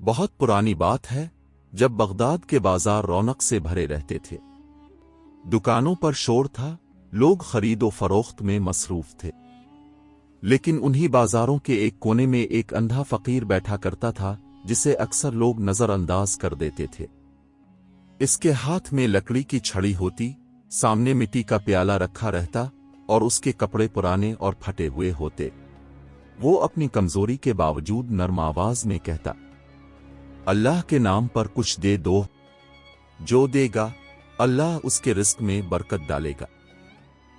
بہت پرانی بات ہے جب بغداد کے بازار رونق سے بھرے رہتے تھے۔ دکانوں پر شور تھا، لوگ خرید و فروخت میں مصروف تھے، لیکن انہی بازاروں کے ایک کونے میں ایک اندھا فقیر بیٹھا کرتا تھا جسے اکثر لوگ نظر انداز کر دیتے تھے۔ اس کے ہاتھ میں لکڑی کی چھڑی ہوتی، سامنے مٹی کا پیالہ رکھا رہتا اور اس کے کپڑے پرانے اور پھٹے ہوئے ہوتے۔ وہ اپنی کمزوری کے باوجود نرم آواز میں کہتا، اللہ کے نام پر کچھ دے دو، جو دے گا اللہ اس کے رزق میں برکت ڈالے گا۔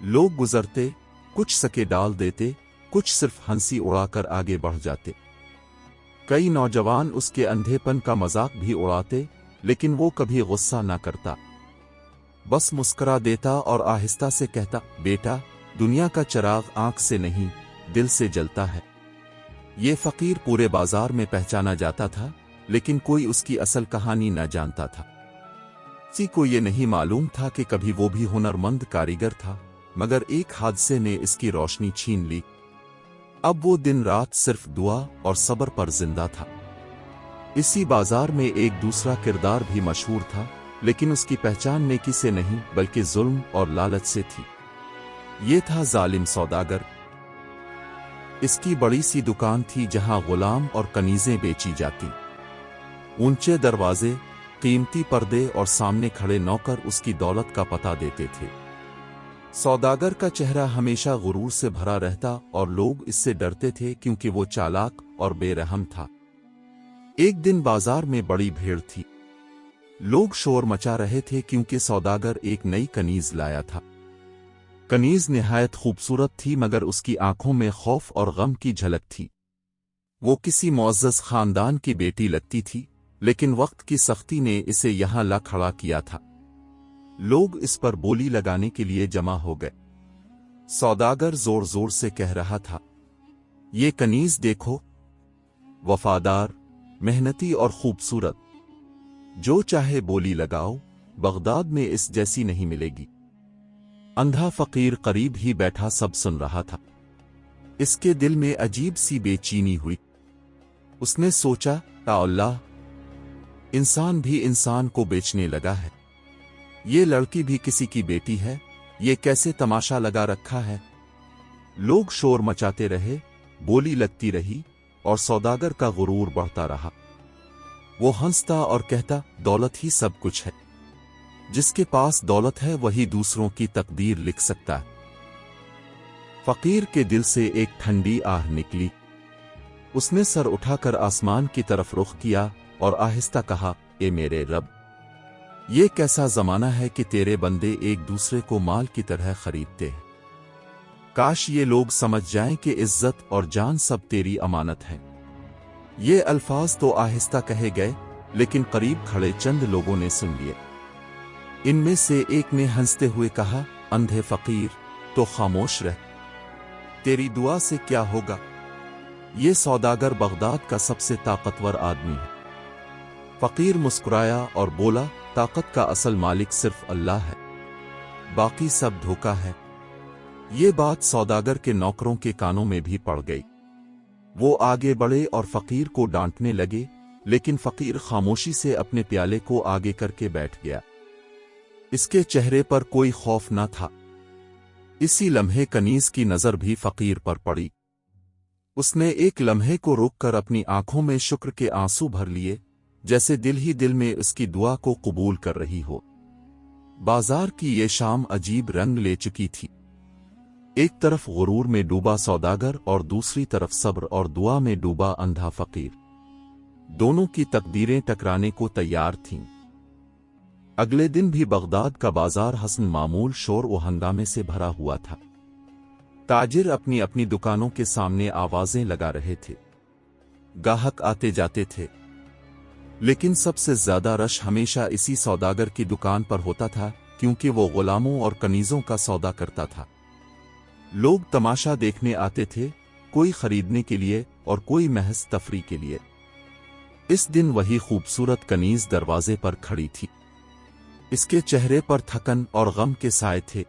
لوگ گزرتے، کچھ سکے ڈال دیتے، کچھ صرف ہنسی اڑا کر آگے بڑھ جاتے۔ کئی نوجوان اس کے اندھے پن کا مذاق بھی اڑاتے، لیکن وہ کبھی غصہ نہ کرتا، بس مسکرا دیتا اور آہستہ سے کہتا، بیٹا، دنیا کا چراغ آنکھ سے نہیں، دل سے جلتا ہے۔ یہ فقیر پورے بازار میں پہچانا جاتا تھا، لیکن کوئی اس کی اصل کہانی نہ جانتا تھا۔ کسی کو یہ نہیں معلوم تھا کہ کبھی وہ بھی ہنرمند کاریگر تھا، مگر ایک حادثے نے اس کی روشنی چھین لی۔ اب وہ دن رات صرف دعا اور صبر پر زندہ تھا۔ اسی بازار میں ایک دوسرا کردار بھی مشہور تھا، لیکن اس کی پہچان نیکی سے نہیں بلکہ ظلم اور لالچ سے تھی۔ یہ تھا ظالم سوداگر۔ اس کی بڑی سی دکان تھی جہاں غلام اور کنیزیں بیچی جاتی۔ اونچے دروازے، قیمتی پردے اور سامنے کھڑے نوکر اس کی دولت کا پتہ دیتے تھے۔ سوداگر کا چہرہ ہمیشہ غرور سے بھرا رہتا اور لوگ اس سے ڈرتے تھے کیونکہ وہ چالاک اور بے رحم تھا۔ ایک دن بازار میں بڑی بھیڑ تھی۔ لوگ شور مچا رہے تھے کیونکہ سوداگر ایک نئی کنیز لایا تھا۔ کنیز نہایت خوبصورت تھی، مگر اس کی آنکھوں میں خوف اور غم کی جھلک تھی۔ وہ کسی معزز خاندان کی بیٹی لگتی تھی، لیکن وقت کی سختی نے اسے یہاں لا کھڑا کیا تھا۔ لوگ اس پر بولی لگانے کے لیے جمع ہو گئے۔ سوداگر زور زور سے کہہ رہا تھا، یہ کنیز دیکھو، وفادار، محنتی اور خوبصورت، جو چاہے بولی لگاؤ، بغداد میں اس جیسی نہیں ملے گی۔ اندھا فقیر قریب ہی بیٹھا سب سن رہا تھا۔ اس کے دل میں عجیب سی بے چینی ہوئی۔ اس نے سوچا، یا اللہ، انسان بھی انسان کو بیچنے لگا ہے۔ یہ لڑکی بھی کسی کی بیٹی ہے، یہ کیسے تماشا لگا رکھا ہے۔ لوگ شور مچاتے رہے، بولی لگتی رہی، اور سوداگر کا غرور بڑھتا رہا۔ وہ ہنستا اور کہتا، دولت ہی سب کچھ ہے۔ جس کے پاس دولت ہے وہی دوسروں کی تقدیر لکھ سکتا ہے۔ فقیر کے دل سے ایک ٹھنڈی آہ نکلی۔ اس نے سر اٹھا کر آسمان کی طرف رخ کیا اور آہستہ کہا، اے میرے رب، یہ کیسا زمانہ ہے کہ تیرے بندے ایک دوسرے کو مال کی طرح خریدتے ہیں۔ کاش یہ لوگ سمجھ جائیں کہ عزت اور جان سب تیری امانت ہے۔ یہ الفاظ تو آہستہ کہے گئے، لیکن قریب کھڑے چند لوگوں نے سن لیے۔ ان میں سے ایک نے ہنستے ہوئے کہا، اندھے فقیر، تو خاموش رہ، تیری دعا سے کیا ہوگا؟ یہ سوداگر بغداد کا سب سے طاقتور آدمی ہے۔ فقیر مسکرایا اور بولا، طاقت کا اصل مالک صرف اللہ ہے، باقی سب دھوکہ ہے۔ یہ بات سوداگر کے نوکروں کے کانوں میں بھی پڑ گئی۔ وہ آگے بڑھے اور فقیر کو ڈانٹنے لگے، لیکن فقیر خاموشی سے اپنے پیالے کو آگے کر کے بیٹھ گیا۔ اس کے چہرے پر کوئی خوف نہ تھا۔ اسی لمحے کنیز کی نظر بھی فقیر پر پڑی۔ اس نے ایک لمحے کو روک کر اپنی آنکھوں میں شکر کے آنسو بھر لیے، جیسے دل ہی دل میں اس کی دعا کو قبول کر رہی ہو۔ بازار کی یہ شام عجیب رنگ لے چکی تھی۔ ایک طرف غرور میں ڈوبا سوداگر اور دوسری طرف صبر اور دعا میں ڈوبا اندھا فقیر۔ دونوں کی تقدیریں ٹکرانے کو تیار تھیں۔ اگلے دن بھی بغداد کا بازار حسن معمول شور و ہنگامے سے بھرا ہوا تھا۔ تاجر اپنی اپنی دکانوں کے سامنے آوازیں لگا رہے تھے، گاہک آتے جاتے تھے، لیکن سب سے زیادہ رش ہمیشہ اسی سوداگر کی دکان پر ہوتا تھا، کیونکہ وہ غلاموں اور کنیزوں کا سودا کرتا تھا۔ لوگ تماشا دیکھنے آتے تھے، کوئی خریدنے کے لیے اور کوئی محض تفریح کے لیے۔ اس دن وہی خوبصورت کنیز دروازے پر کھڑی تھی۔ اس کے چہرے پر تھکن اور غم کے سائے تھے۔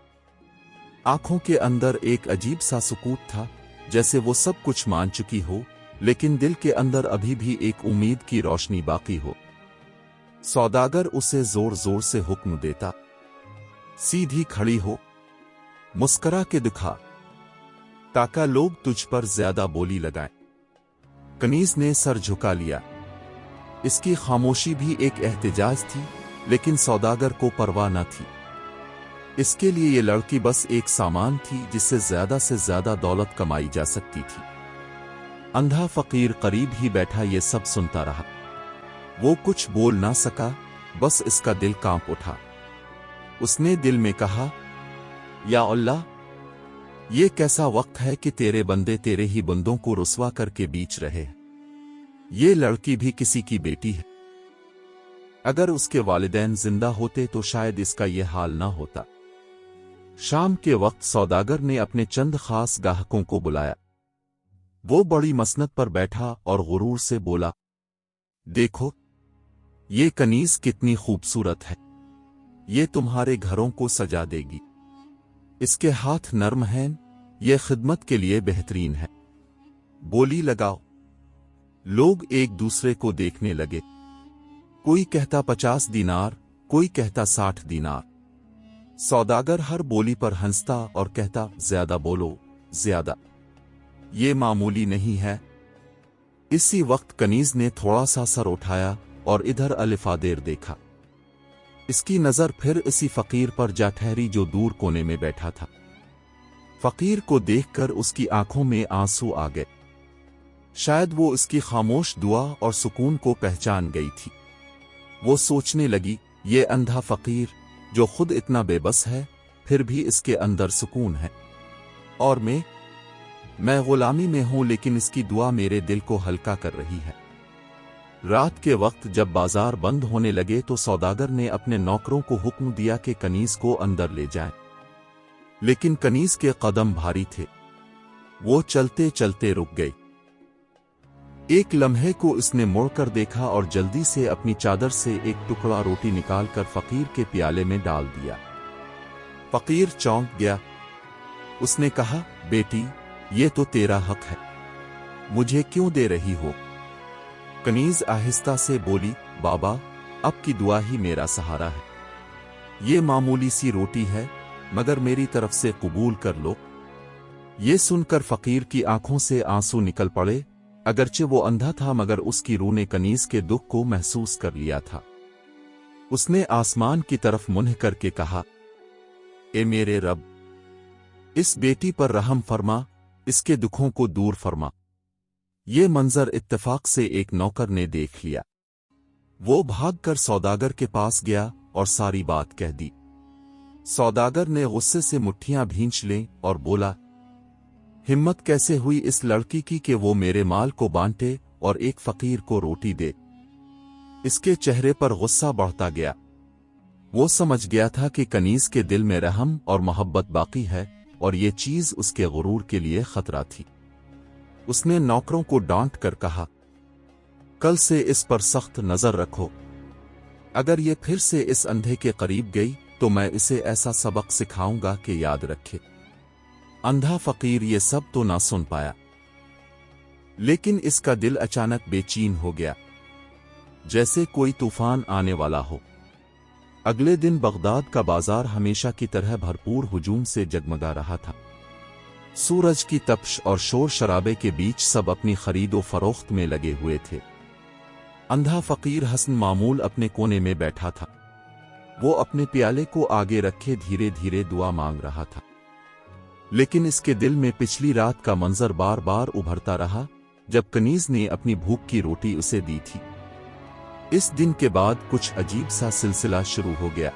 آنکھوں کے اندر ایک عجیب سا سکوت تھا، جیسے وہ سب کچھ مان چکی ہو، लेकिन दिल के अंदर अभी भी एक उम्मीद की रोशनी बाकी हो। सौदागर उसे जोर जोर से हुक्म देता, सीधी खड़ी हो, मुस्करा के दिखा, ताकि लोग तुझ पर ज्यादा बोली लगाएं। कनीज ने सर झुका लिया। इसकी खामोशी भी एक एहतिजाज थी, लेकिन सौदागर को परवाह न थी। इसके लिए ये लड़की बस एक सामान थी जिससे से ज्यादा दौलत कमाई जा सकती थी। अंधा फकीर करीब ही बैठा ये सब सुनता रहा। वो कुछ बोल ना सका, बस इसका दिल कांप उठा। उसने दिल में कहा, या अल्लाह, ये कैसा वक्त है कि तेरे बंदे तेरे ही बंदों को रुसवा करके बीच रहे। ये लड़की भी किसी की बेटी है। अगर उसके वालिदैन जिंदा होते तो शायद इसका यह हाल ना होता। शाम के वक्त सौदागर ने अपने चंद खास गाहकों को बुलाया। वो बड़ी मसनद पर बैठा और गुरूर से बोला, देखो, ये कनीज कितनी खूबसूरत है। ये तुम्हारे घरों को सजा देगी। इसके हाथ नर्म हैं, ये खिदमत के लिए बेहतरीन है। बोली लगाओ। लोग एक दूसरे को देखने लगे। कोई कहता 50 दीनार, कोई कहता 60 दीनार। सौदागर हर बोली पर हंसता और कहता, ज्यादा बोलो, ज्यादा, ये मामूली नहीं है। इसी वक्त कनीज ने थोड़ा सा सर उठाया और इधर अलिफादेर देखा। इसकी नजर फिर इसी फकीर पर जा ठहरी जो दूर कोने में बैठा था। फकीर को देखकर उसकी आंखों में आंसू आ गए। शायद वो इसकी खामोश दुआ और सुकून को पहचान गई थी। वो सोचने लगी, ये अंधा फकीर जो खुद इतना बेबस है, फिर भी इसके अंदर सुकून है। और मैं गुलामी में हूं, लेकिन इसकी दुआ मेरे दिल को हल्का कर रही है। रात के वक्त जब बाजार बंद होने लगे तो सौदागर ने अपने नौकरों को हुक्म दिया कि कनीज को अंदर ले जाएं। लेकिन कनीज के कदम भारी थे। वो चलते चलते रुक गई। एक लम्हे को इसने मुड़कर देखा और जल्दी से अपनी चादर से एक टुकड़ा रोटी निकालकर फकीर के प्याले में डाल दिया। फकीर चौंक गया। उसने कहा, बेटी, ये तो तेरा हक है, मुझे क्यों दे रही हो? कनीज आहिस्ता से बोली, बाबा, अब की दुआ ही मेरा सहारा है। ये मामूली सी रोटी है, मगर मेरी तरफ से कबूल कर लो। ये सुनकर फकीर की आंखों से आंसू निकल पड़े। अगरचे वो अंधा था, मगर उसकी रूह ने कनीज के दुख को महसूस कर लिया था। उसने आसमान की तरफ मुंह करके कहा, ए मेरे रब, इस बेटी पर रहम फरमा, इसके दुखों को दूर फरमा। ये मंजर इत्तेफाक से एक नौकर ने देख लिया। वो भागकर सौदागर के पास गया और सारी बात कह दी। सौदागर ने गुस्से से मुट्ठियां भींच लीं और बोला, हिम्मत कैसे हुई इस लड़की की कि वो मेरे माल को बांटे और एक फकीर को रोटी दे। इसके चेहरे पर गुस्सा बढ़ता गया। वो समझ गया था कि कनीज के दिल में रहम और मोहब्बत बाकी है और ये चीज उसके गुरूर के लिए खतरा थी। उसने नौकरों को डांट कर कहा, कल से इस पर सख्त नजर रखो। अगर ये फिर से इस अंधे के करीब गई तो मैं इसे ऐसा सबक सिखाऊंगा कि याद रखे। अंधा फकीर ये सब तो ना सुन पाया, लेकिन इसका दिल अचानक बेचैन हो गया, जैसे कोई तूफान आने वाला हो। अगले दिन बगदाद का बाजार हमेशा की तरह भरपूर हुजूम से जगमगा रहा था। सूरज की तपश और शोर शराबे के बीच सब अपनी खरीदो फरोख्त में लगे हुए थे। अंधा फकीर हसन मामूल अपने कोने में बैठा था। वो अपने प्याले को आगे रखे धीरे धीरे दुआ मांग रहा था, लेकिन इसके दिल में पिछली रात का मंजर बार बार उभरता रहा जब कनीज ने अपनी भूख की रोटी उसे दी थी। इस दिन के बाद कुछ अजीब सा सिलसिला शुरू हो गया।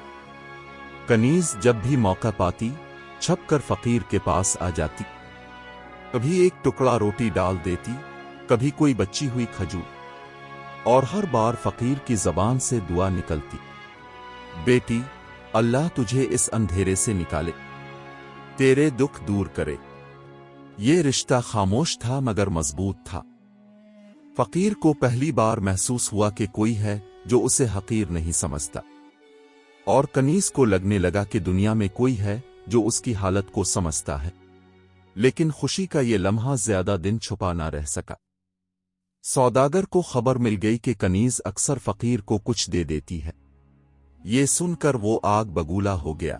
कनीज जब भी मौका पाती छपकर फकीर के पास आ जाती। कभी एक टुकड़ा रोटी डाल देती, कभी कोई बची हुई खजूर, और हर बार फकीर की जबान से दुआ निकलती, बेटी, अल्लाह तुझे इस अंधेरे से निकाले, तेरे दुख दूर करे। ये रिश्ता खामोश था मगर मजबूत था। फकीर को पहली बार महसूस हुआ कि कोई है जो उसे हकीर नहीं समझता, और कनीज को लगने लगा कि दुनिया में कोई है जो उसकी हालत को समझता है। लेकिन खुशी का ये लम्हा ज्यादा दिन छुपा ना रह सका। सौदागर को खबर मिल गई कि कनीज अक्सर फकीर को कुछ दे देती है। ये सुनकर वो आग बबूला हो गया।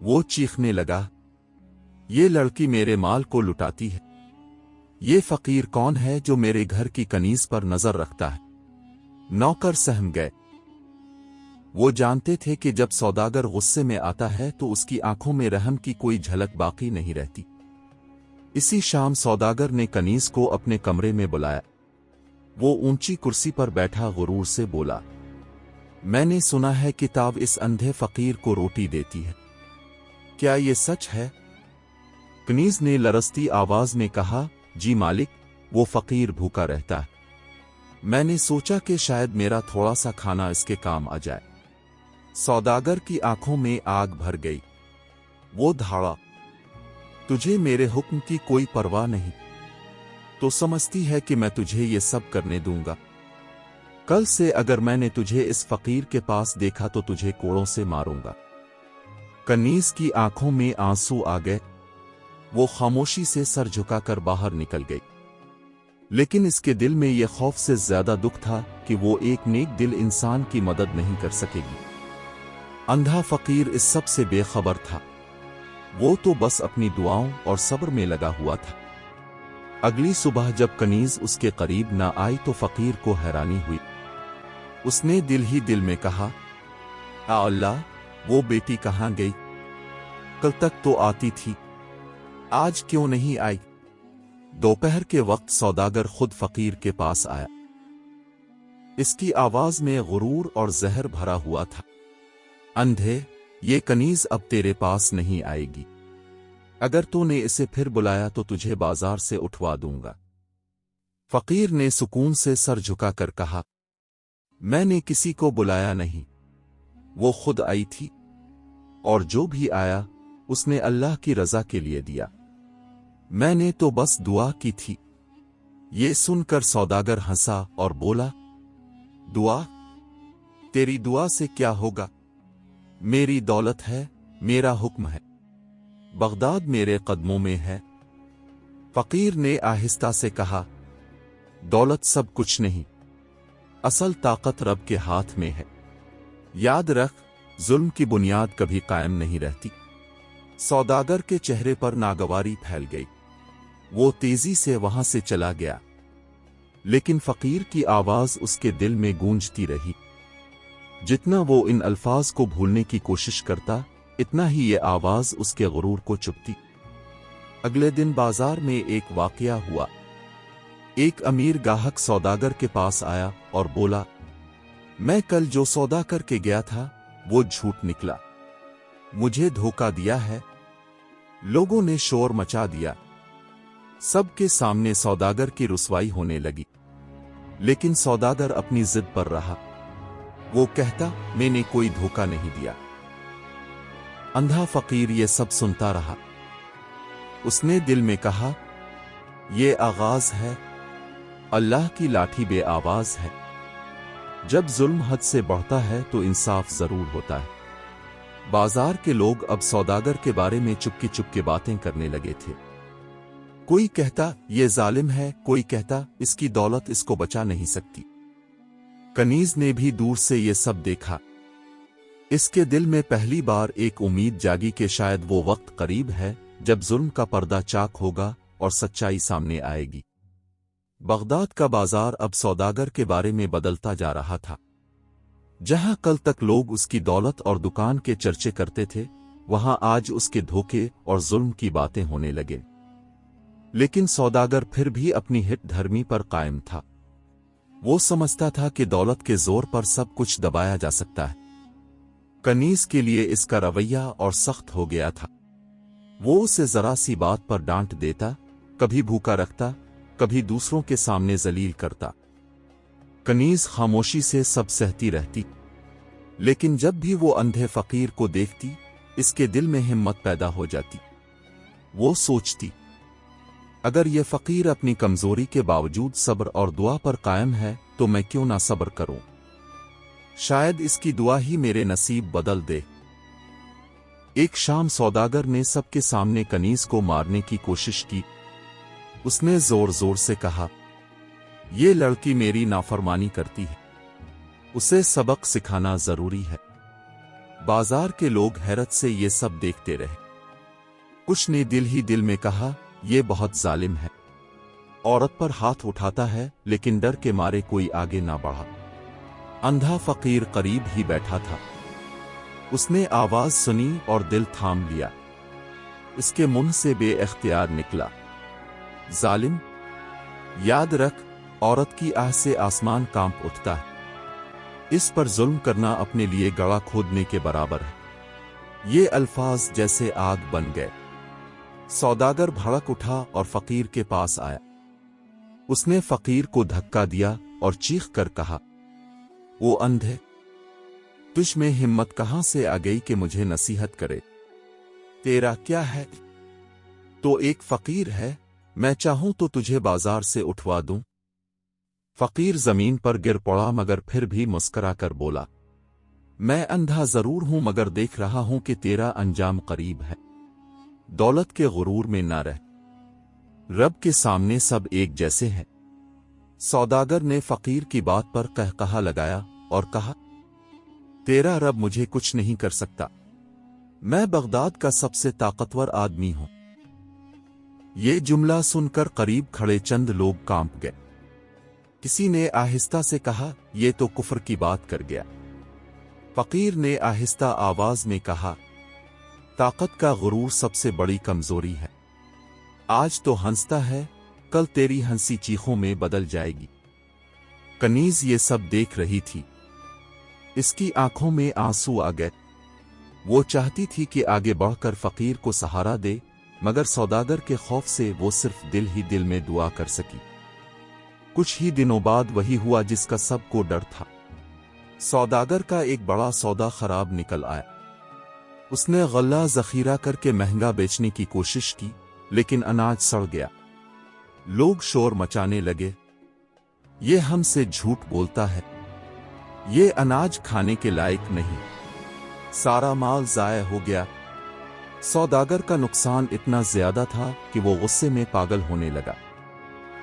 वो चीखने लगा, ये लड़की मेरे माल को लुटाती है। ये फकीर कौन है जो मेरे घर की कनीज पर नजर रखता है? नौकर सहम गए। वो जानते थे कि जब सौदागर गुस्से में आता है तो उसकी आंखों में रहम की कोई झलक बाकी नहीं रहती। इसी शाम सौदागर ने कनीज को अपने कमरे में बुलाया। वो ऊंची कुर्सी पर बैठा गुरूर से बोला, मैंने सुना है किताब इस अंधे फकीर को रोटी देती है, क्या ये सच है? कनीज ने लरसती आवाज में कहा, जी मालिक, वो फकीर भूखा रहता है। मैंने सोचा कि शायद मेरा थोड़ा सा खाना इसके काम आ जाए। सौदागर की आंखों में आग भर गई। वो धाड़ा, तुझे मेरे हुक्म की कोई परवाह नहीं, तो समझती है कि मैं तुझे ये सब करने दूंगा। कल से अगर मैंने तुझे इस फकीर के पास देखा तो तुझे कोड़ों से मारूंगा। कनीज की आंखों में आंसू आ गए। वो खामोशी से सर झुकाकर बाहर निकल गई। लेकिन इसके दिल में यह खौफ से ज्यादा दुख था कि वो एक नेक दिल इंसान की मदद नहीं कर सकेगी। अंधा फकीर इस सब से बेखबर था। वो तो बस अपनी दुआओं और सब्र में लगा हुआ था। अगली सुबह जब कनीज उसके करीब न आई तो फकीर को हैरानी हुई। उसने दिल ही दिल में कहा, आ अल्लाह, वो बेटी कहाँ गई? कल तक तो आती थी, आज क्यों नहीं आई? दोपहर के वक्त सौदागर खुद फकीर के पास आया। इसकी आवाज में गुरूर और जहर भरा हुआ था। अंधे, ये कनीज अब तेरे पास नहीं आएगी। अगर तूने इसे फिर बुलाया तो तुझे बाजार से उठवा दूंगा। फकीर ने सुकून से सर झुकाकर कहा, मैंने किसी को बुलाया नहीं, वो खुद आई थी, और जो भी आया उसने अल्लाह की रजा के लिए दिया। मैंने तो बस दुआ की थी। ये सुनकर सौदागर हंसा और बोला, दुआ? तेरी दुआ से क्या होगा? मेरी दौलत है, मेरा हुक्म है, बगदाद मेरे कदमों में है। फकीर ने आहिस्ता से कहा, दौलत सब कुछ नहीं, असल ताकत रब के हाथ में है। याद रख, जुल्म की बुनियाद कभी कायम नहीं रहती। सौदागर के चेहरे पर नागवारी फैल गई। वो तेजी से वहां से चला गया, लेकिन फकीर की आवाज उसके दिल में गूंजती रही। जितना वो इन अल्फाज को भूलने की कोशिश करता, इतना ही ये आवाज उसके गुरूर को चुभती। अगले दिन बाजार में एक वाकया हुआ। एक अमीर गाहक सौदागर के पास आया और बोला, मैं कल जो सौदा करके गया था वो झूठ निकला, मुझे धोखा दिया है। लोगों ने शोर मचा दिया। सबके सामने सौदागर की रुसवाई होने लगी, लेकिन सौदागर अपनी जिद पर रहा। वो कहता, मैंने कोई धोखा नहीं दिया। अंधा फकीर ये सब सुनता रहा। उसने दिल में कहा, ये आगाज है, अल्लाह की लाठी बे आवाज है। जब जुल्म हद से बढ़ता है तो इंसाफ जरूर होता है। बाजार के लोग अब सौदागर के बारे में चुपके चुपके बातें करने लगे थे। कोई कहता, ये जालिम है, कोई कहता, इसकी दौलत इसको बचा नहीं सकती। कनीज ने भी दूर से ये सब देखा। इसके दिल में पहली बार एक उम्मीद जागी कि शायद वो वक्त करीब है जब जुल्म का पर्दा चाक होगा और सच्चाई सामने आएगी। बगदाद का बाजार अब सौदागर के बारे में बदलता जा रहा था। जहां कल तक लोग उसकी दौलत और दुकान के चर्चे करते थे, वहां आज उसके धोखे और जुल्म की बातें होने लगे। लेकिन सौदागर फिर भी अपनी हित धर्मी पर कायम था। वो समझता था कि दौलत के जोर पर सब कुछ दबाया जा सकता है। कनीज के लिए इसका रवैया और सख्त हो गया था। वो उसे जरा सी बात पर डांट देता, कभी भूखा रखता, कभी दूसरों के सामने जलील करता। कनीज खामोशी से सब सहती रहती, लेकिन जब भी वो अंधे फकीर को देखती, इसके दिल में हिम्मत पैदा हो जाती। वो सोचती, अगर ये फकीर अपनी कमजोरी के बावजूद सब्र और दुआ पर कायम है तो मैं क्यों ना सब्र करूं? शायद इसकी दुआ ही मेरे नसीब बदल दे। एक शाम सौदागर ने सबके सामने कनीज को मारने की कोशिश की। उसने जोर जोर से कहा, ये लड़की मेरी नाफरमानी करती है, उसे सबक सिखाना जरूरी है। बाजार के लोग हैरत से ये सब देखते रहे। कुछ ने दिल ही दिल में कहा, ये बहुत जालिम है, औरत पर हाथ उठाता है, लेकिन डर के मारे कोई आगे ना बढ़ा। अंधा फकीर करीब ही बैठा था। उसने आवाज सुनी और दिल थाम लिया। इसके मुंह से बेइख्तियार निकला, जालिम, याद रख, औरत की आह से आसमान कांप उठता है। इस पर जुल्म करना अपने लिए गड़ा खोदने के बराबर है। ये अल्फाज जैसे आग बन गए। सौदागर भड़क उठा और फकीर के पास आया। उसने फकीर को धक्का दिया और चीख कर कहा, वो अंधे, तुझ में हिम्मत कहां से आ गई कि मुझे नसीहत करे? तेरा क्या है? तो एक फकीर है, मैं चाहूं तो तुझे बाजार से उठवा दूं। फकीर जमीन पर गिर पड़ा, मगर फिर भी मुस्करा कर बोला, मैं अंधा जरूर हूं, मगर देख रहा हूं कि तेरा अंजाम करीब है। दौलत के गुरूर में ना रह, रब के सामने सब एक जैसे हैं। सौदागर ने फकीर की बात पर कहकहा लगाया और कहा, तेरा रब मुझे कुछ नहीं कर सकता, मैं बगदाद का सबसे ताकतवर आदमी हूं। ये जुमला सुनकर करीब खड़े चंद लोग कांप गए। किसी ने आहिस्ता से कहा, ये तो कुफ्र की बात कर गया। फकीर ने आहिस्ता आवाज में कहा, ताकत का गुरूर सबसे बड़ी कमजोरी है। आज तो हंसता है, कल तेरी हंसी चीखों में बदल जाएगी। कनीज ये सब देख रही थी। इसकी आंखों में आंसू आ गए। वो चाहती थी कि आगे बढ़कर फकीर को सहारा दे, मगर सौदागर के खौफ से वो सिर्फ दिल ही दिल में दुआ कर सकी। कुछ ही दिनों बाद वही हुआ जिसका सबको डर था। सौदागर का एक बड़ा सौदा खराब निकल आया। उसने गल्ला जखीरा करके महंगा बेचने की कोशिश की, लेकिन अनाज सड़ गया। लोग शोर मचाने लगे, ये हमसे झूठ बोलता है, ये अनाज खाने के लायक नहीं। सारा माल जाया हो गया। सौदागर का नुकसान इतना ज्यादा था कि वो गुस्से में पागल होने लगा।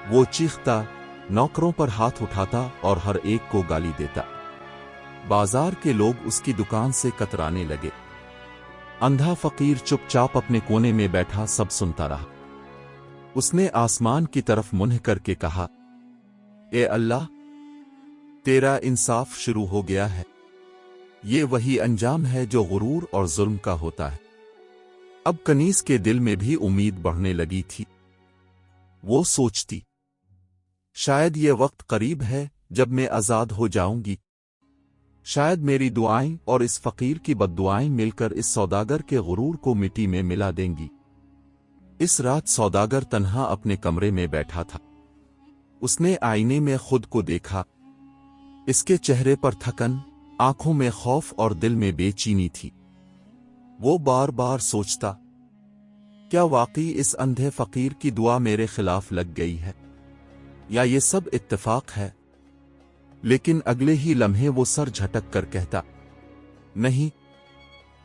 वो चीखता, नौकरों पर हाथ उठाता और हर एक को गाली देता। बाजार के लोग उसकी दुकान से कतराने लगे। अंधा फकीर चुपचाप अपने कोने में बैठा सब सुनता रहा। उसने आसमान की तरफ मुंह करके कहा, ए अल्लाह, तेरा इंसाफ शुरू हो गया है। ये वही अंजाम है जो गुरूर और जुल्म का होता है। अब कनीज के दिल में भी उम्मीद बढ़ने लगी थी। वो सोचती, शायद ये वक्त करीब है जब मैं आजाद हो जाऊंगी। शायद मेरी दुआएं और इस फकीर की बद्दुआएं मिलकर इस सौदागर के गुरूर को मिट्टी में मिला देंगी। इस रात सौदागर तन्हा अपने कमरे में बैठा था। उसने आईने में खुद को देखा। इसके चेहरे पर थकन, आंखों में खौफ और दिल में बेचैनी थी। वो बार बार सोचता, क्या वाकई इस अंधे फकीर की दुआ मेरे खिलाफ लग गई है, या ये सब इत्तेफाक है? लेकिन अगले ही लम्हे वो सर झटक कर कहता, नहीं,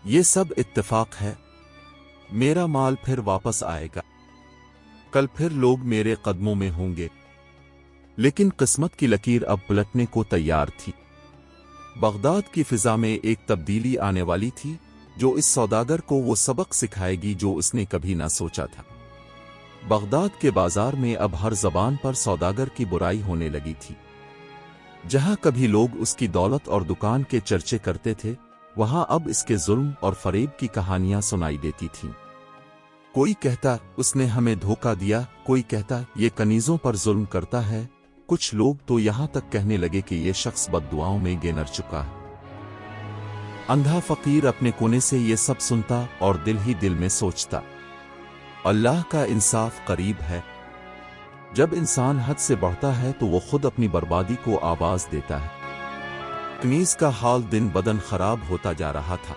ये सब इत्तेफाक है। मेरा माल फिर वापस आएगा, कल फिर लोग मेरे कदमों में होंगे। लेकिन किस्मत की लकीर अब पलटने को तैयार थी। बगदाद की फिजा में एक तब्दीली आने वाली थी, जो इस सौदागर को वो सबक सिखाएगी जो उसने कभी ना सोचा था। बगदाद के बाजार में अब हर जबान पर सौदागर की बुराई होने लगी थी। जहां कभी लोग उसकी दौलत और दुकान के चर्चे करते थे, वहां अब इसके जुल्म और फरेब की कहानियां सुनाई देती थीं। कोई कहता, उसने हमें धोखा दिया, कोई कहता, ये कनीजों पर जुल्म करता है। कुछ लोग तो यहां तक कहने लगे कि ये शख्स बद्दुआओं में गिर चुका है। अंधा फकीर अपने कोने से ये सब सुनता और दिल ही दिल में सोचता, अल्लाह का इंसाफ करीब है। जब इंसान हद से बढ़ता है तो वो खुद अपनी बर्बादी को आवाज देता है। कनीज का हाल दिन बदन खराब होता जा रहा था।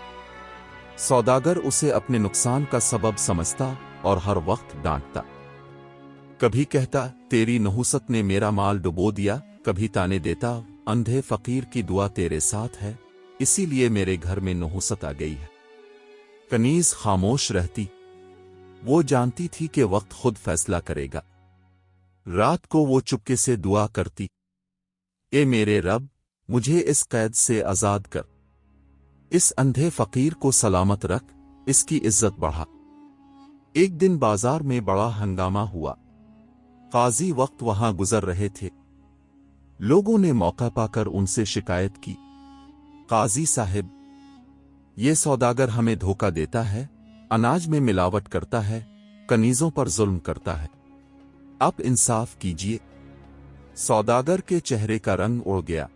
सौदागर उसे अपने नुकसान का सबब समझता और हर वक्त डांटता। कभी कहता, तेरी नहुसत ने मेरा माल डुबो दिया, कभी ताने देता, अंधे फकीर की दुआ तेरे साथ है, इसीलिए मेरे घर में नहुसत आ गई है। कनीज खामोश रहती। वो जानती थी कि वक्त खुद फैसला करेगा। رات کو وہ چپکے سے دعا کرتی، اے میرے رب، مجھے اس قید سے آزاد کر، اس اندھے فقیر کو سلامت رکھ، اس کی عزت بڑھا۔ ایک دن بازار میں بڑا ہنگامہ ہوا۔ قاضی وقت وہاں گزر رہے تھے۔ لوگوں نے موقع پا کر ان سے شکایت کی، قاضی صاحب، یہ سوداگر ہمیں دھوکہ دیتا ہے، اناج میں ملاوٹ کرتا ہے، کنیزوں پر ظلم کرتا ہے، آپ انصاف کیجیے۔ سوداگر کے چہرے کا رنگ اڑ گیا۔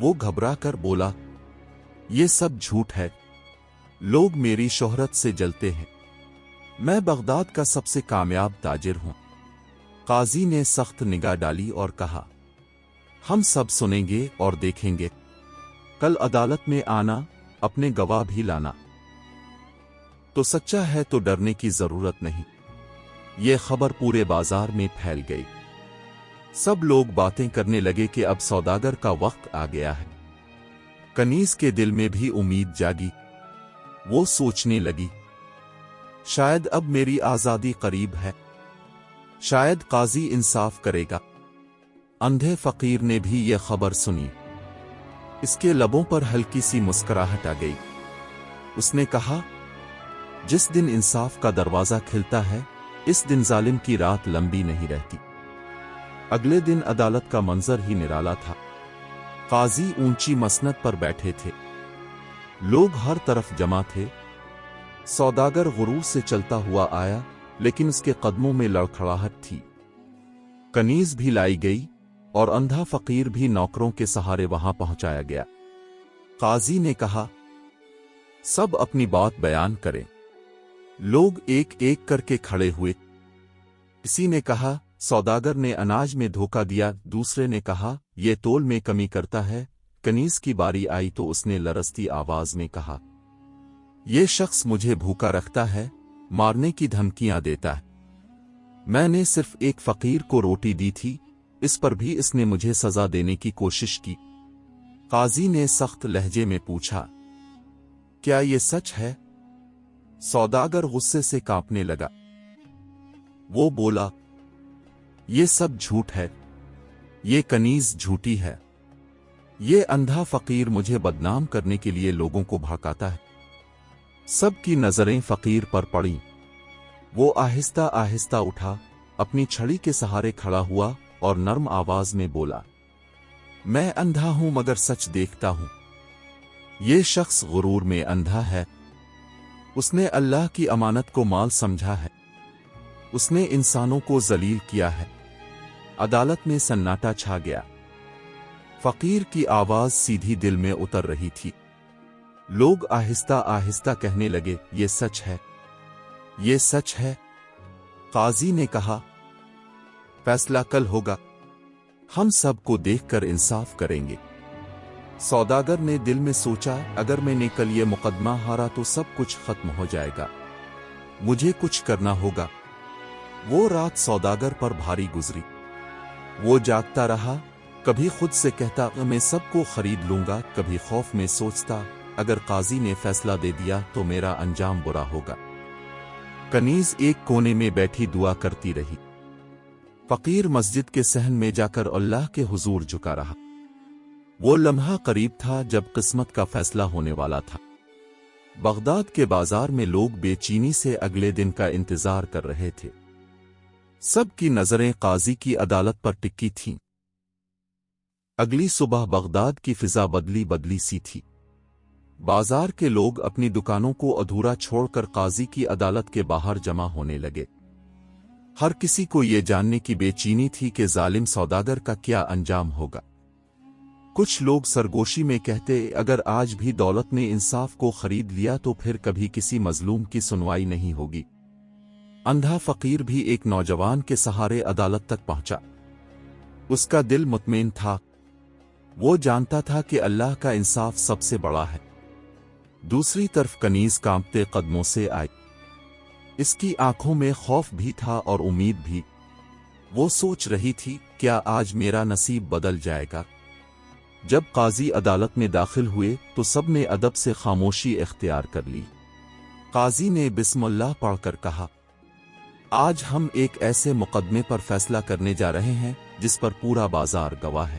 وہ گھبرا کر بولا، یہ سب جھوٹ ہے، لوگ میری شہرت سے جلتے ہیں، میں بغداد کا سب سے کامیاب تاجر ہوں۔ قاضی نے سخت نگاہ ڈالی اور کہا، ہم سب سنیں گے اور دیکھیں گے، کل عدالت میں آنا، اپنے گواہ بھی لانا۔ تو سچا ہے تو ڈرنے کی ضرورت نہیں۔ یہ خبر پورے بازار میں پھیل گئی۔ سب لوگ باتیں کرنے لگے کہ اب سوداگر کا وقت آ گیا ہے۔ کنیز کے دل میں بھی امید جاگی۔ وہ سوچنے لگی، شاید اب میری آزادی قریب ہے، شاید قاضی انصاف کرے گا۔ اندھے فقیر نے بھی یہ خبر سنی۔ اس کے لبوں پر ہلکی سی مسکراہٹ آ گئی۔ اس نے کہا، جس دن انصاف کا دروازہ کھلتا ہے، اس دن ظالم کی رات لمبی نہیں رہتی۔ اگلے دن عدالت کا منظر ہی نرالا تھا۔ قاضی اونچی مسند پر بیٹھے تھے، لوگ ہر طرف جمع تھے۔ سوداگر غرور سے چلتا ہوا آیا، لیکن اس کے قدموں میں لڑکھڑاہٹ تھی۔ کنیز بھی لائی گئی اور اندھا فقیر بھی نوکروں کے سہارے وہاں پہنچایا گیا۔ قاضی نے کہا، سب اپنی بات بیان کریں۔ لوگ ایک ایک کر کے کھڑے ہوئے۔ کسی نے کہا، سوداگر نے اناج میں دھوکہ دیا، دوسرے نے کہا، یہ تول میں کمی کرتا ہے۔ کنیز کی باری آئی تو اس نے لرزتی آواز میں کہا، یہ شخص مجھے بھوکا رکھتا ہے، مارنے کی دھمکیاں دیتا ہے۔ میں نے صرف ایک فقیر کو روٹی دی تھی، اس پر بھی اس نے مجھے سزا دینے کی کوشش کی۔ قاضی نے سخت لہجے میں پوچھا، کیا یہ سچ ہے؟ سوداگر غصے سے کانپنے لگا۔ وہ بولا، یہ سب جھوٹ ہے، یہ کنیز جھوٹی ہے، یہ اندھا فقیر مجھے بدنام کرنے کے لیے لوگوں کو بھڑکاتا ہے۔ سب کی نظریں فقیر پر پڑیں۔ وہ آہستہ آہستہ اٹھا، اپنی چھڑی کے سہارے کھڑا ہوا اور نرم آواز میں بولا، میں اندھا ہوں مگر سچ دیکھتا ہوں۔ یہ شخص غرور میں اندھا ہے۔ اس نے اللہ کی امانت کو مال سمجھا ہے۔ اس نے انسانوں کو ذلیل کیا ہے۔ عدالت میں سناٹا چھا گیا۔ فقیر کی آواز سیدھی دل میں اتر رہی تھی۔ لوگ آہستہ آہستہ کہنے لگے، یہ سچ ہے، یہ سچ ہے۔ قاضی نے کہا، فیصلہ کل ہوگا، ہم سب کو دیکھ کر انصاف کریں گے۔ سوداگر نے دل میں سوچا، اگر میں نے کل یہ مقدمہ ہارا تو سب کچھ ختم ہو جائے گا، مجھے کچھ کرنا ہوگا۔ وہ رات سوداگر پر بھاری گزری۔ وہ جاگتا رہا، کبھی خود سے کہتا میں سب کو خرید لوں گا، کبھی خوف میں سوچتا اگر قاضی نے فیصلہ دے دیا تو میرا انجام برا ہوگا۔ کنیز ایک کونے میں بیٹھی دعا کرتی رہی۔ فقیر مسجد کے صحن میں جا کر اللہ کے حضور جھکا رہا۔ وہ لمحہ قریب تھا جب قسمت کا فیصلہ ہونے والا تھا۔ بغداد کے بازار میں لوگ بے چینی سے اگلے دن کا انتظار کر رہے تھے۔ سب کی نظریں قاضی کی عدالت پر ٹکی تھیں۔ اگلی صبح بغداد کی فضا بدلی بدلی سی تھی۔ بازار کے لوگ اپنی دکانوں کو ادھورا چھوڑ کر قاضی کی عدالت کے باہر جمع ہونے لگے۔ ہر کسی کو یہ جاننے کی بے چینی تھی کہ ظالم سوداگر کا کیا انجام ہوگا۔ کچھ لوگ سرگوشی میں کہتے، اگر آج بھی دولت نے انصاف کو خرید لیا تو پھر کبھی کسی مظلوم کی سنوائی نہیں ہوگی۔ اندھا فقیر بھی ایک نوجوان کے سہارے عدالت تک پہنچا۔ اس کا دل مطمئن تھا۔ وہ جانتا تھا کہ اللہ کا انصاف سب سے بڑا ہے۔ دوسری طرف کنیز کانپتے قدموں سے آئی۔ اس کی آنکھوں میں خوف بھی تھا اور امید بھی۔ وہ سوچ رہی تھی، کیا آج میرا نصیب بدل جائے گا؟ جب قاضی عدالت میں داخل ہوئے تو سب نے ادب سے خاموشی اختیار کر لی۔ قاضی نے بسم اللہ پڑھ کر کہا، آج ہم ایک ایسے مقدمے پر فیصلہ کرنے جا رہے ہیں جس پر پورا بازار گواہ ہے۔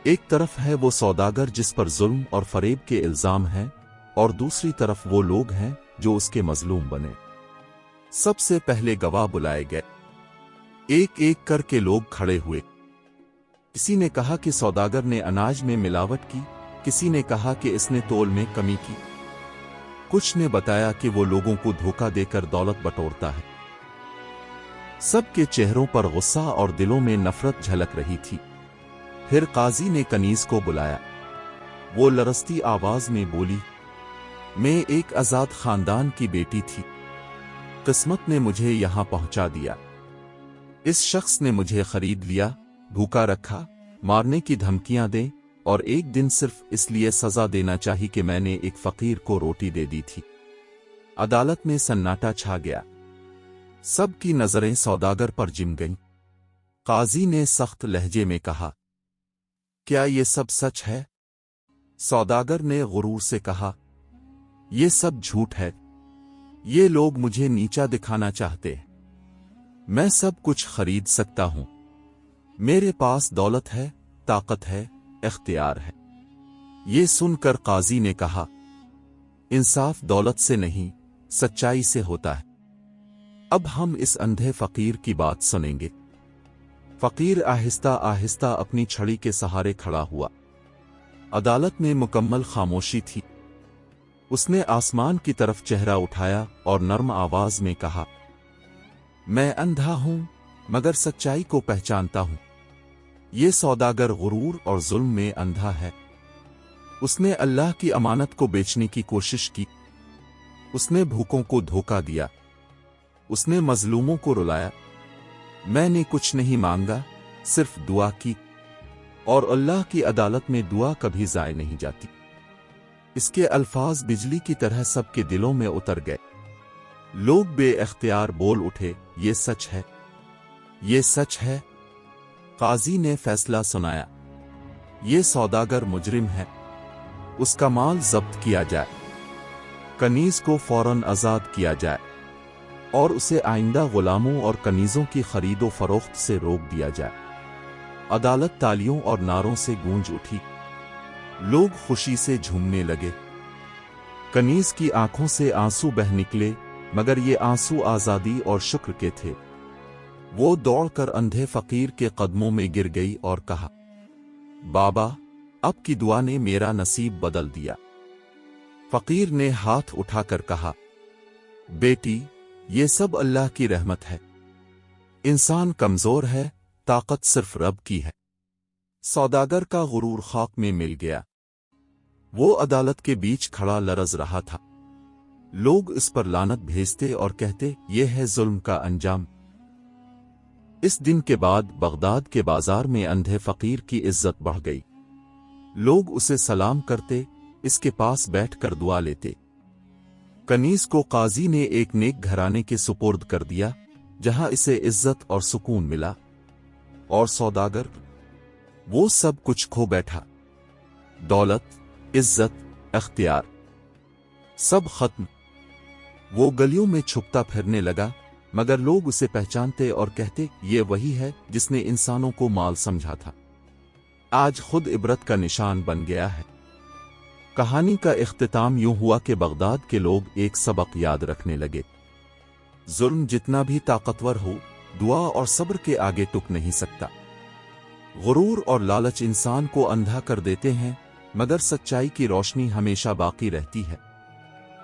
ایک طرف ہے وہ سوداگر جس پر ظلم اور فریب کے الزام ہیں، اور دوسری طرف وہ لوگ ہیں جو اس کے مظلوم بنے۔ سب سے پہلے گواہ بلائے گئے۔ ایک ایک کر کے لوگ کھڑے ہوئے۔ کسی نے کہا کہ سوداگر نے اناج میں ملاوٹ کی، کسی نے کہا کہ اس نے تول میں کمی کی، کچھ نے بتایا کہ وہ لوگوں کو دھوکہ دے کر دولت بٹورتا ہے۔ سب کے چہروں پر غصہ اور دلوں میں نفرت جھلک رہی تھی۔ پھر قاضی نے کنیز کو بلایا۔ وہ لرزتی آواز میں بولی، میں ایک آزاد خاندان کی بیٹی تھی، قسمت نے مجھے یہاں پہنچا دیا۔ اس شخص نے مجھے خرید لیا، بھوکا رکھا، مارنے کی دھمکیاں دیں، اور ایک دن صرف اس لیے سزا دینا چاہی کہ میں نے ایک فقیر کو روٹی دے دی تھی۔ عدالت میں سناٹا چھا گیا۔ سب کی نظریں سوداگر پر جم گئیں۔ قاضی نے سخت لہجے میں کہا، کیا یہ سب سچ ہے؟ سوداگر نے غرور سے کہا، یہ سب جھوٹ ہے۔ یہ لوگ مجھے نیچا دکھانا چاہتے ہیں۔ میں سب کچھ خرید سکتا ہوں۔ میرے پاس دولت ہے، طاقت ہے، اختیار ہے۔ یہ سن کر قاضی نے کہا، انصاف دولت سے نہیں، سچائی سے ہوتا ہے۔ اب ہم اس اندھے فقیر کی بات سنیں گے۔ فقیر آہستہ آہستہ اپنی چھڑی کے سہارے کھڑا ہوا۔ عدالت میں مکمل خاموشی تھی۔ اس نے آسمان کی طرف چہرہ اٹھایا اور نرم آواز میں کہا، میں اندھا ہوں مگر سچائی کو پہچانتا ہوں۔ یہ سوداگر غرور اور ظلم میں اندھا ہے۔ اس نے اللہ کی امانت کو بیچنے کی کوشش کی۔ اس نے بھوکوں کو دھوکہ دیا۔ اس نے مظلوموں کو رلایا۔ میں نے کچھ نہیں مانگا، صرف دعا کی، اور اللہ کی عدالت میں دعا کبھی ضائع نہیں جاتی۔ اس کے الفاظ بجلی کی طرح سب کے دلوں میں اتر گئے۔ لوگ بے اختیار بول اٹھے، یہ سچ ہے، یہ سچ ہے۔ قاضی نے فیصلہ سنایا، یہ سوداگر مجرم ہے، اس کا مال ضبط کیا جائے، کنیز کو فوراً آزاد کیا جائے، اور اسے آئندہ غلاموں اور کنیزوں کی خرید و فروخت سے روک دیا جائے۔ عدالت تالیوں اور نعروں سے گونج اٹھی۔ لوگ خوشی سے جھومنے لگے۔ کنیز کی آنکھوں سے آنسو بہہ نکلے، مگر یہ آنسو آزادی اور شکر کے تھے۔ وہ دوڑ کر اندھے فقیر کے قدموں میں گر گئی اور کہا، بابا، اب کی دعا نے میرا نصیب بدل دیا۔ فقیر نے ہاتھ اٹھا کر کہا، بیٹی، یہ سب اللہ کی رحمت ہے۔ انسان کمزور ہے، طاقت صرف رب کی ہے۔ سوداگر کا غرور خاک میں مل گیا۔ وہ عدالت کے بیچ کھڑا لرز رہا تھا۔ لوگ اس پر لعنت بھیجتے اور کہتے، یہ ہے ظلم کا انجام۔ اس دن کے بعد بغداد کے بازار میں اندھے فقیر کی عزت بڑھ گئی۔ لوگ اسے سلام کرتے، اس کے پاس بیٹھ کر دعا لیتے۔ کنیز کو قاضی نے ایک نیک گھرانے کے سپرد کر دیا، جہاں اسے عزت اور سکون ملا۔ اور سوداگر، وہ سب کچھ کھو بیٹھا۔ دولت، عزت، اختیار، سب ختم۔ وہ گلیوں میں چھپتا پھرنے لگا، مگر لوگ اسے پہچانتے اور کہتے، یہ وہی ہے جس نے انسانوں کو مال سمجھا تھا۔ آج خود عبرت کا نشان بن گیا ہے۔ کہانی کا اختتام یوں ہوا کہ بغداد کے لوگ ایک سبق یاد رکھنے لگے۔ ظلم جتنا بھی طاقتور ہو، دعا اور صبر کے آگے ٹک نہیں سکتا۔ غرور اور لالچ انسان کو اندھا کر دیتے ہیں، مگر سچائی کی روشنی ہمیشہ باقی رہتی ہے۔